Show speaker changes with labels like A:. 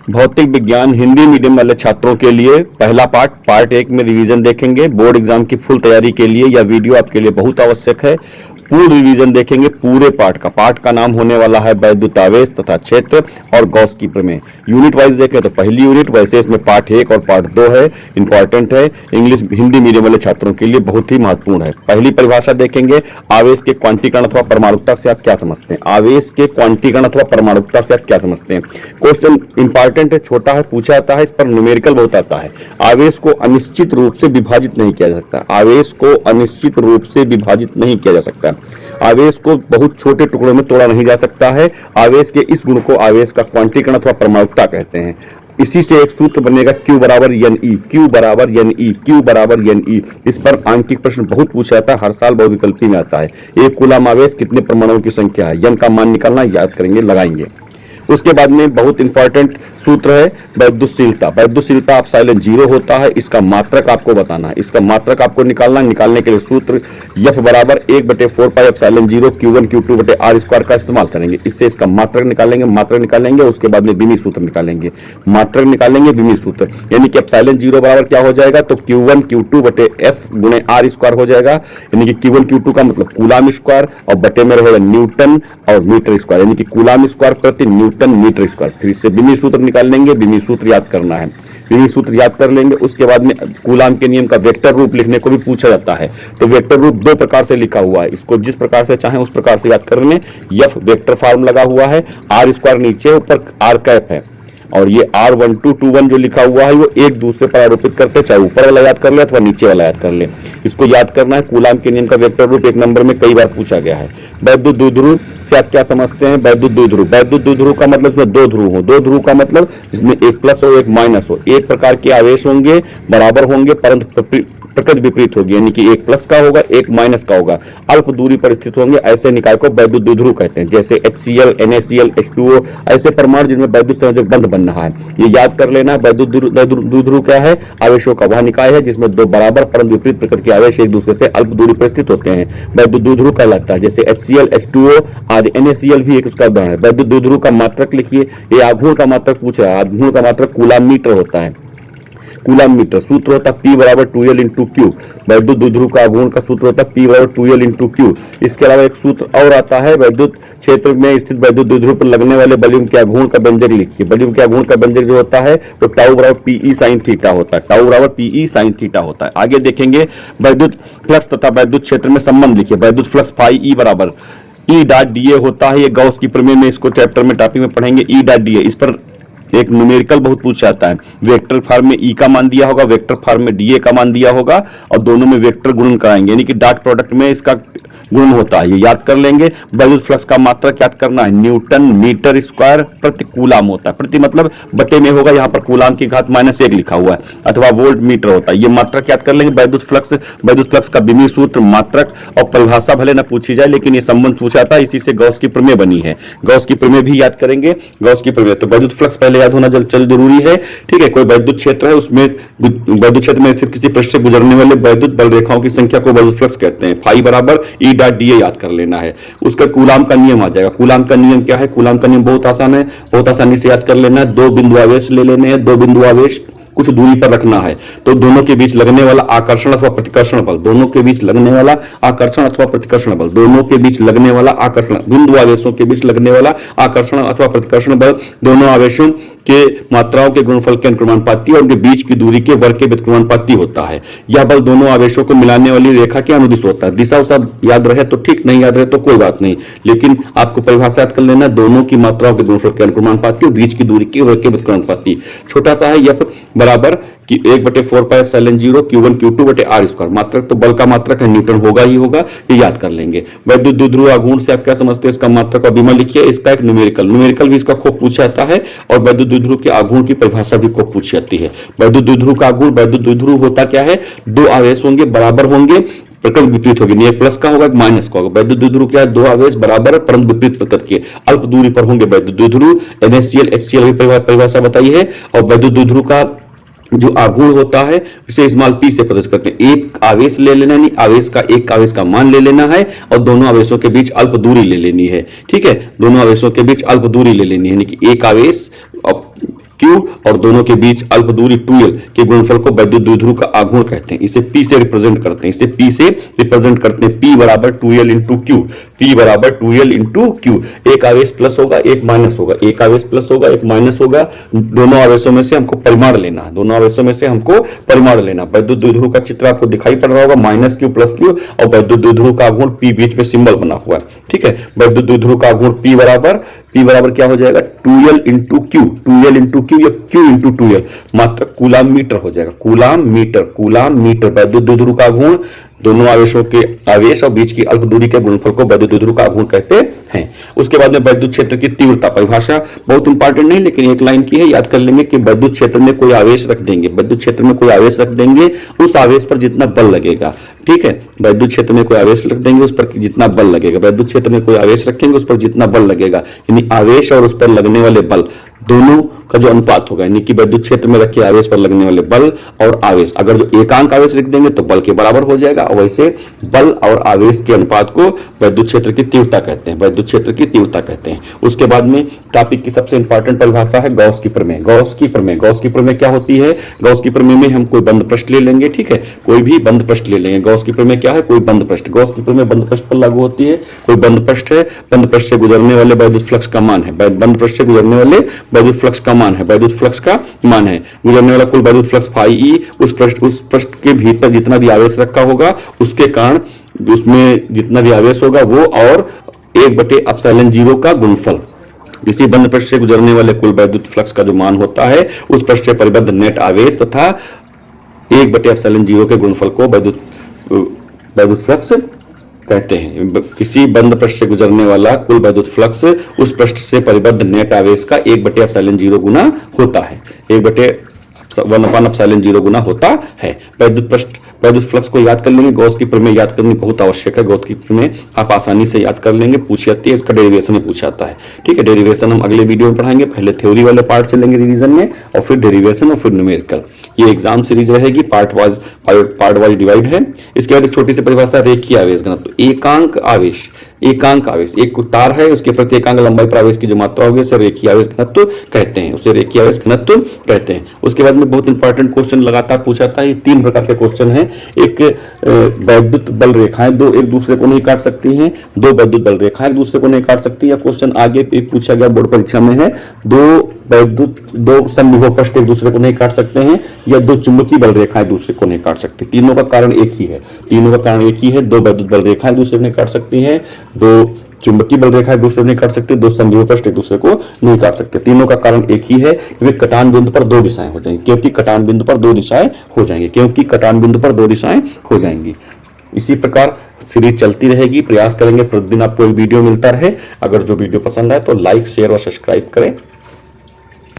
A: भौतिक विज्ञान हिंदी मीडियम वाले छात्रों के लिए पहला पार्ट 1 में रिवीजन देखेंगे। बोर्ड एग्जाम की फुल तैयारी के लिए यह वीडियो आपके लिए बहुत आवश्यक है। पूर्ण रिवीजन देखेंगे पूरे पार्ट का नाम होने वाला है वैद्युत आवेश तथा क्षेत्र और गॉस की प्रमेय। यूनिट वाइज देखें तो पहली यूनिट, वैसे इसमें पार्ट 1 और पार्ट 2 है, इंपॉर्टेंट है, इंग्लिश हिंदी मीडियम वाले छात्रों के लिए बहुत ही महत्वपूर्ण है। पहली परिभाषा देखेंगे, आवेश के क्वांटीकरण अथवा परमाणुकता से आप क्या समझते हैं। आवेश के क्वांटीकरण अथवा परमाणुकता से आप क्या समझते हैं। क्वेश्चन इंपॉर्टेंट है, छोटा है, पूछा जाता है, इस पर न्यूमेरिकल बहुत आता है। आवेश को अनिश्चित रूप से विभाजित नहीं किया जा सकता। आवेश को अनिश्चित रूप से विभाजित नहीं किया जा सकता। आवेश को बहुत छोटे टुकड़ों में तोड़ा नहीं जा सकता है। आवेश के इस गुण को आवेश का क्वांटीकरण अथवा परमाणुकता कहते हैं। इसी से एक सूत्र बनेगा Q बराबर NE, Q बराबर NE, Q बराबर NE। इस पर आंकिक प्रश्न बहुत पूछा जाता है, हर साल बहुविकल्पी में आता है। एक कूलम आवेश कितने परमाणुओं की संख्या है, n का मान निकालना, याद करेंगे, लगाएंगे। उसके बाद में बहुत इंपॉर्टेंट सूत्र है वैद्युतशीलता। वैद्युतशीलता एप्सिलॉन 0 होता है, इसका मात्रक आपको बताना है, इसका मात्रक आपको निकालना। निकालने के लिए सूत्र F बराबर 1/4 पाई एप्सिलॉन 0 Q1 Q2 बटे R स्क्वायर का इस्तेमाल करेंगे। इससे इसका मात्रक निकालेंगे, उसके बाद में विमीय सूत्र निकालेंगे। मात्रक निकालेंगे, विमीय सूत्र, यानी कि एप्सिलॉन 0 बराबर क्या हो जाएगा, तो Q1 Q2 बटे F गुणे R स्क्वायर हो जाएगा, यानी कि Q1 Q2 का मतलब कूलम स्क्वायर और बटे में रहेगा न्यूटन और मीटर स्क्वायर, यानी कि कूलम स्क्वायर प्रति न्यूटन मीटर स्क्वायर। फिर इससे विमीय सूत्र निकालेंगे, विमीय सूत्र याद करना है, विमीय सूत्र याद कर लेंगे। उसके बाद में कूलम के नियम का वेक्टर रूप लिखने को भी पूछा जाता है, तो वेक्टर रूप दो प्रकार से लिखा हुआ है, इसको जिस प्रकार से चाहें उस प्रकार से याद कर लें। F वेक्टर फॉर्म लगा हुआ है, R स्क्वायर नीचे, ऊपर R कैप है, और ये R1221 जो लिखा हुआ है वो एक दूसरे पर आरोपित करते, चाहे ऊपर वाला याद कर ले अथवा नीचे वाला याद कर ले। इसको याद करना है। कूलम के नियम का वेक्टर रूप एक नंबर में कई बार पूछा गया है। वैद्युत द्विध्रुव से आप क्या समझते हैं। वैद्युत द्विध्रुव का मतलब इसमें दो ध्रुव हो। दो ध्रुव का मतलब जिसमें एक प्लस हो एक माइनस हो। एक प्रकार के आवेश होंगे, बराबर होंगे, परंतु प्रकृति विपरीत होगी, यानी कि एक प्लस का होगा एक माइनस का होगा, अल्प दूरी पर स्थित होंगे। ऐसे निकाय को वैद्युत द्विध्रुव कहते हैं, जैसे HCl, NaCl, H2O, ऐसे परमाणु जिनमें वैद्युत संयोजक बंध बन रहा है। ये याद कर लेना। वैद्युत द्विध्रुव क्या है, आवेशों का वह निकाय है जिसमें दो बराबर परंतु विपरीत प्रकृति के आवेश एक दूसरे से अल्प दूरी पर स्थित होते हैं, वैद्युत द्विध्रुव कहलाता है। जैसे HCl, H2O आदि, NaCl भी एक उसका उदाहरण है। वैद्युत द्विध्रुव का मात्रक लिखिए, ये आघूर्ण का मात्रक पूछ रहा है। आघूर्ण का मात्रक कूलम मीटर होता है। कूलम मीटर सूत्र होता है P बराबर 2L इंटू Q। वैद्युत द्विध्रुव का आघूर्ण का सूत्र होता है P बराबर 2L इंटू Q। इसके अलावा एक सूत्र और आता है, वैद्युत क्षेत्र में स्थित वैद्युत द्विध्रुव पर लगने वाले बलून के आघूर्ण का व्यंजक लिखिए। बलून के आघूर्ण का व्यंजक जो होता है वो टाउ बराबर PE sin थीटा होता है, टाउ बराबर PE sin थीटा होता है। आगे देखेंगे वैद्युत फ्लक्स तथा वैद्युत क्षेत्र में संबंध लिखिए। वैद्युत फ्लक्स फाई E बराबर E.dA होता है। ये गॉस की प्रमेय में, इसको चैप्टर में टॉपिक में पढ़ेंगे। E.dA, इस पर एक न्यूमेरिकल बहुत पूछा जाता है। वेक्टर फॉर्म में E का मान दिया होगा, वेक्टर फॉर्म में DA का मान दिया होगा, और दोनों में वेक्टर गुणन कराएंगे, यानी कि डॉट प्रोडक्ट में इसका गुणन होता है, ये याद कर लेंगे। वैद्युत फ्लक्स का मात्रक याद करना है, न्यूटन मीटर स्क्वायर प्रति कूलम होता है। प्रति मतलब बटे में होगा, यहाँ पर कूलम की घात -1 लिखा हुआ है, अथवा वोल्ट मीटर होता है। ये मात्रक याद कर लेंगे। वैद्युत फ्लक्स का विमीय सूत्र, मात्रक और परिभाषा भले न पूछी जाए, लेकिन ये संबंध पूछा था, इसी से गॉस की प्रमेय बनी है। गॉस की प्रमेय भी याद करेंगे। गॉस की प्रमेय, तो वैद्युत फ्लक्स पहले याद होना चल जरूरी है, ठीक है। कोई वैद्युत क्षेत्र है, उसमें वैद्युत क्षेत्र में स्थित किसी पृष्ठ से गुजरने वाले वैद्युत बल रेखाओं की संख्या को वैद्युत फ्लक्स कहते हैं। फाई बराबर E.dA याद कर लेना है। उसका कूलम का नियम आ जाएगा। कूलम का नियम क्या है, कूलम का नियम बहुत आसान है, बहुत आसानी से याद कर लेना है। दो बिंदु आवेश ले लेने हैं, दो बिंदु आवेश कुछ दूरी पर रखना है, तो दोनों के बीच लगने वाला आकर्षण अथवा प्रतिकर्षण बल, दोनों के बीच लगने वाला आकर्षण अथवा प्रतिकर्षण बल, दोनों के बीच लगने वाला आकर्षण, बिंदु आवेशों के बीच लगने वाला आकर्षण अथवा प्रतिकर्षण बल दोनों आवेशों के मात्राओं के गुणनफल के अनुक्रमानुपाती और उनके बीच की दूरी के वर्ग के व्युत्क्रमानुपाती होता है। यह बल दोनों आवेशों को मिलाने वाली रेखा के अनुदिश होता है। दिशा सब याद रहे तो ठीक, नहीं याद रहे तो कोई बात नहीं, लेकिन आपको परिभाषा याद कर लेना, दोनों की मात्राओं के गुणनफल के अनुक्रमानुपाती और बीच की दूरी के वर्ग के व्युत्क्रमानुपाती। छोटा सा है, F बराबर कि 1/4 पाई एप्सिलॉन 0 Q1 Q2 बटे R स्क्वायर। मात्रक तो बल का मात्रक है, न्यूटन होगा ही होगा, ये याद कर लेंगे। वैद्युत द्विध्रुव आघूर्ण से आप क्या समझते हैं, इसका मात्रक और विमा लिखिए। इसका एक न्यूमेरिकल भी इसका खूब पूछा जाता है, और वैद्युत द्विध्रुव के आघूर्ण की परिभाषा भी खूब पूछी जाती है। वैद्युत द्विध्रुव का आघूर्ण, वैद्युत द्विध्रुव होता क्या है, दो आवेश होंगे, बराबर होंगे, प्रकृति विपरीत होगी, एक प्लस का होगा एक माइनस का होगा। वैद्युत द्विध्रुव क्या है, दो आवेश बराबर परंतु विपरीत प्रकृति के, अल्प दूरी पर होंगे। वैद्युत द्विध्रुव NaCl, HCl की परिभाषा बताई है। और वैद्युत द्विध्रुव का जो आघूर्ण होता है उसे स्मॉल p से प्रदर्शित करते हैं। एक आवेश ले लेना, नहीं आवेश का मान ले लेना है, और दोनों आवेशों के बीच अल्प दूरी ले लेनी है, ठीक है। दोनों आवेशों के बीच अल्प दूरी ले लेनी है, यानी कि एक आवेश Q और दोनों के बीच अल्प दूरी 2L के गुणनफल को वैद्युत द्विध्रुव का आघूर्ण कहते हैं। इसे P से रिप्रेजेंट करते हैं, इसे P से रिप्रेजेंट करते हैं। P बराबर 2L इंटू Q, P बराबर 2L इंटू Q। एक आवेश प्लस होगा, एक माइनस होगा, एक आवेश प्लस होगा, एक माइनस होगा। दोनों आवेशों में से हमको परिमाण लेना है, दोनों आवेशों में से हमको परिमाण लेना। वैद्युत द्विध्रुव का चित्र आपको दिखाई पड़ रहा होगा, माइनस Q प्लस Q और वैद्युत द्विध्रुव का आघूर्ण P बीच में सिंबल बना हुआ है। ठीक है, वैद्युत द्विध्रुव का आघूर्ण P बराबर क्या हो जाएगा, 2L into Q, 2L into Q या Q इंटू 2L, मात्र कूलाम मीटर हो जाएगा। कूलाम मीटर वैद्युत द्विध्रुव का आघूर्ण, दोनों आवेशों के आवेश और बीच की अल्प दूरी के गुणनफल को वैद्युत द्विध्रुव का आघूर्ण कहते हैं। उसके बाद में वैद्युत क्षेत्र की तीव्रता परिभाषा बहुत इंपॉर्टेंट नहीं, लेकिन एक लाइन की है, याद कर लेंगे कि वैद्युत क्षेत्र में कोई आवेश रख देंगे, वैद्युत क्षेत्र में कोई आवेश रख देंगे, उस आवेश पर जितना बल लगेगा। ठीक है, वैद्युत क्षेत्र में कोई आवेश रख देंगे, उस पर जितना बल लगेगा। वैद्युत क्षेत्र में कोई आवेश रखेंगे, उस पर जितना बल लगेगा, यानी आवेश और उस पर लगने वाले बल दोनों का जो अनुपात होगा, यानी कि विद्युत क्षेत्र में रखे आवेश पर लगने वाले बल और आवेश, अगर जो एकांक आवेश लिख देंगे तो बल के बराबर हो जाएगा, और वैसे बल और आवेश के अनुपात को विद्युत क्षेत्र की तीव्रता कहते हैं, विद्युत क्षेत्र की तीव्रता कहते हैं। उसके बाद में टॉपिक की सबसे इंपॉर्टेंट परिभाषा है गॉस की प्रमेय। गॉस की प्रमेय क्या होती है? गॉस की प्रमेय में हम कोई बंद पृष्ठ ले लेंगे। ठीक है, कोई भी बंद पृष्ठ ले लेंगे। गॉस की प्रमेय क्या है? कोई बंद पृष्ठ। गॉस की प्रमेय बंद पृष्ठ पर लागू होती है। कोई बंद पृष्ठ है, बंद पृष्ठ से गुजरने वाले वैद्युत फ्लक्स का मान है, बंद पृष्ठ से गुजरने वाले वैद्युत फ्लक्स का मान है, वैद्युत फ्लक्स का मान है, गुजरने वाला कुल वैद्युत फ्लक्स फाई ई, उस पृष्ठ के भीतर जितना भी आवेश रखा होगा उसके कारण उसमें जितना भी आवेश होगा वो, और 1/ε0 का गुणनफल। किसी बंद पृष्ठ से गुजरने वाले कुल वैद्युत फ्लक्स का जो मान होता है उस पृष्ठ से परिबद्ध नेट आवेश तथा 1/ε0 के गुणनफल को वैद्युत फ्लक्स कहते हैं। किसी बंद पृष्ठ से गुजरने वाला कुल वैद्युत फ्लक्स उस पृष्ठ से परिबद्ध नेट आवेश का 1/ε0 गुना होता है, 1/1/ε0 गुना होता है। वैद्युत फ्लक्स को याद कर लेंगे। गॉस की प्रमेय याद करनी बहुत आवश्यक है। गॉस की प्रमेय आप आसानी से याद कर लेंगे, पूछ जाती है, इसका डेरिवेशन ही पूछा जाता है। ठीक है, डेरिवेशन हम अगले वीडियो में पढ़ाएंगे। पहले थ्योरी वाले पार्ट से लेंगे रिवीजन में, और फिर डेरिवेशन और फिर न्यूमेरिकल। ये एग्जाम सीरीज रहेगी, पार्ट वाइज डिवाइड है। इसके बाद एक छोटी सी परिभाषा, रेखीय आवेश घनत्व। एकांक आवेश, एक तार है, उसके प्रति एकांक लंबाई पर आवेश की जो मात्रा होगी उसे रेखीय आवेश घनत्व कहते हैं, उसे रेखीय आवेश घनत्व कहते हैं। उसके बाद में बहुत इंपॉर्टेंट क्वेश्चन लगातार पूछा था। ये 3 प्रकार के क्वेश्चन हैं। एक वैद्युत बल रेखाएं दो एक दूसरे को नहीं काट सकती हैं, 2 वैद्युत बल रेखाएं एक दूसरे को नहीं काट सकती, या क्वेश्चन आगे पूछा गया बोर्ड परीक्षा में है, 2 समविभव पृष्ठ एक दूसरे को नहीं काट सकते हैं, या 2 चुंबकीय बल रेखाएं एक दूसरे को नहीं काट सकती। तीनों का कारण एक ही है, 2 वैद्युत बल रेखाएं एक दूसरे को नहीं काट सकती हैं, 2 चुंबकीय बल रेखा एक दूसरे को नहीं काट सकते, 2 समविभव पृष्ठ एक दूसरे को नहीं काट सकते। तीनों का कारण एक ही है, क्योंकि कटान बिंदु पर 2 दिशाएं हो जाएंगी, क्योंकि कटान बिंदु पर 2 दिशाएं हो जाएंगी। इसी प्रकार सीरीज चलती रहेगी, प्रयास करेंगे प्रतिदिन आपको एक वीडियो मिलता रहे। अगर जो वीडियो पसंद आए तो लाइक, शेयर और सब्सक्राइब करें।